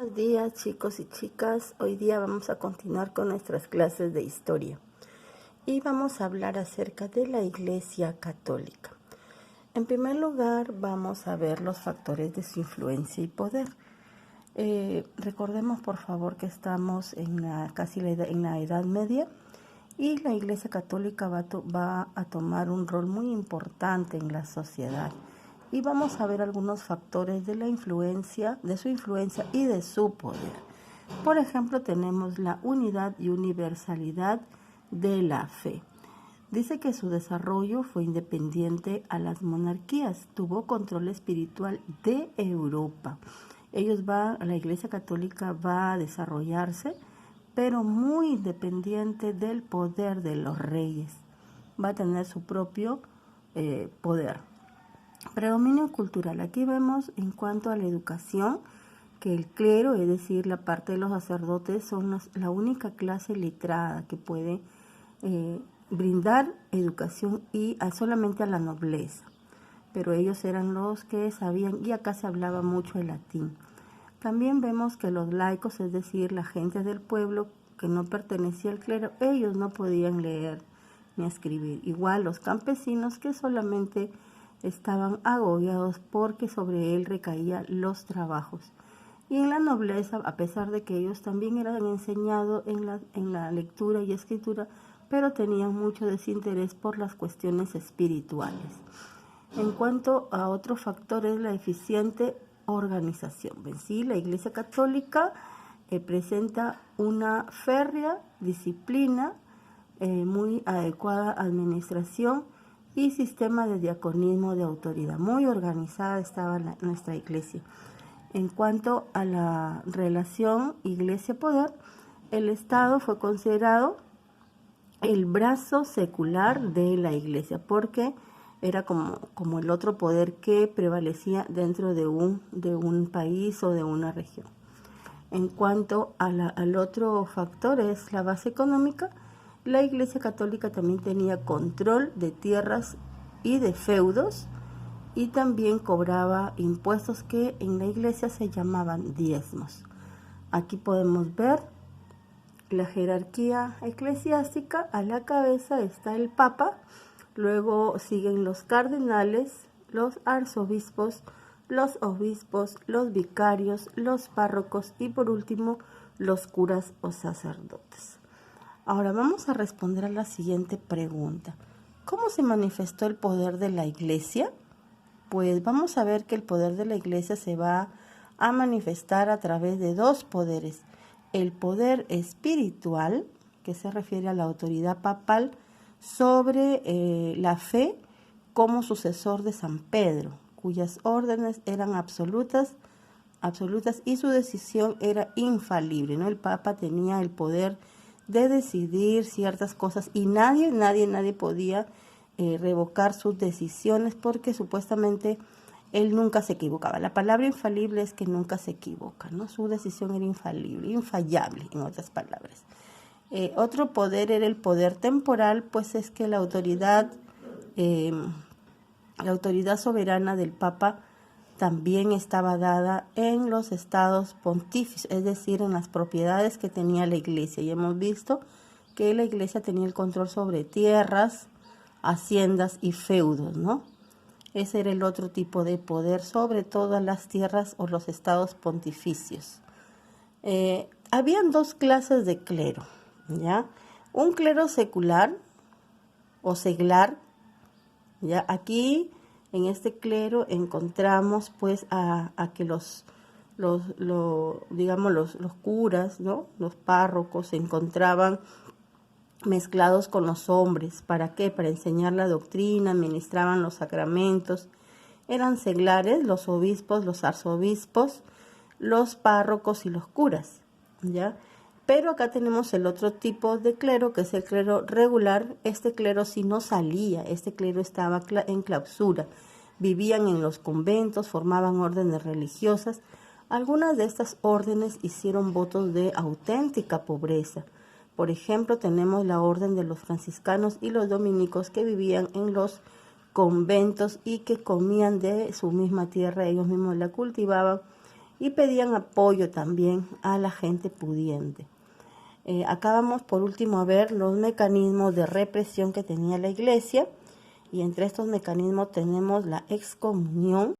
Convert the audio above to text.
Buenos días, chicos y chicas. Hoy día vamos a continuar con nuestras clases de historia y vamos a hablar acerca de la Iglesia Católica. En primer lugar, vamos a ver los factores de su influencia y poder. Recordemos, por favor, que estamos en la Edad Media y la Iglesia Católica va a tomar un rol muy importante en la sociedad. Y vamos a ver algunos factores de su influencia y de su poder. Por ejemplo, tenemos la unidad y universalidad de la fe. Dice que su desarrollo fue independiente a las monarquías, tuvo control espiritual de Europa. La Iglesia Católica va a desarrollarse, pero muy independiente del poder de los reyes. Va a tener su propio poder. Predominio cultural. Aquí vemos en cuanto a la educación que el clero, es decir, la parte de los sacerdotes, son la única clase letrada que puede brindar educación solamente a la nobleza. Pero ellos eran los que sabían, y acá se hablaba mucho el latín. También vemos que los laicos, es decir, la gente del pueblo que no pertenecía al clero, ellos no podían leer ni escribir. Igual los campesinos, que solamente estaban agobiados porque sobre él recaían los trabajos. Y en la nobleza, a pesar de que ellos también eran enseñados en la lectura y escritura, pero tenían mucho desinterés por las cuestiones espirituales. En cuanto a otros factores, la eficiente organización. Sí, la Iglesia Católica presenta una férrea disciplina, muy adecuada administración y sistema de diaconismo de autoridad. Muy organizada estaba nuestra iglesia. En cuanto a la relación iglesia-poder, el Estado fue considerado el brazo secular de la iglesia, porque era como el otro poder que prevalecía dentro de un país o de una región. En cuanto al otro factor, es la base económica. La Iglesia Católica también tenía control de tierras y de feudos, y también cobraba impuestos que en la iglesia se llamaban diezmos. Aquí podemos ver la jerarquía eclesiástica. A la cabeza está el Papa, luego siguen los cardenales, los arzobispos, los obispos, los vicarios, los párrocos y por último los curas o sacerdotes. Ahora vamos a responder a la siguiente pregunta. ¿Cómo se manifestó el poder de la iglesia? Pues vamos a ver que el poder de la iglesia se va a manifestar a través de dos poderes. El poder espiritual, que se refiere a la autoridad papal sobre la fe como sucesor de San Pedro, cuyas órdenes eran absolutas y su decisión era infalible, ¿no? El Papa tenía el poder de decidir ciertas cosas y nadie podía revocar sus decisiones, porque supuestamente él nunca se equivocaba. La palabra infalible es que nunca se equivoca, ¿no? Su decisión era infalible, infallable, en otras palabras. Otro poder era el poder temporal, pues es que la autoridad soberana del Papa también estaba dada en los estados pontificios, es decir, en las propiedades que tenía la iglesia. Y hemos visto que la iglesia tenía el control sobre tierras, haciendas y feudos, ¿no? Ese era el otro tipo de poder sobre todas las tierras o los estados pontificios. Habían dos clases de clero, ¿ya? Un clero secular o seglar, ¿ya? Aquí en este clero encontramos pues a que los curas, ¿no? Los párrocos se encontraban mezclados con los hombres. ¿Para qué? Para enseñar la doctrina, administraban los sacramentos. Eran seglares los obispos, los arzobispos, los párrocos y los curas, ¿ya? Pero acá tenemos el otro tipo de clero, que es el clero regular. Este clero sí no salía, este clero estaba en clausura. Vivían en los conventos, formaban órdenes religiosas. Algunas de estas órdenes hicieron votos de auténtica pobreza. Por ejemplo, tenemos la orden de los franciscanos y los dominicos, que vivían en los conventos y que comían de su misma tierra, ellos mismos la cultivaban y pedían apoyo también a la gente pudiente. Acá vamos por último a ver los mecanismos de represión que tenía la iglesia, y entre estos mecanismos tenemos la excomunión,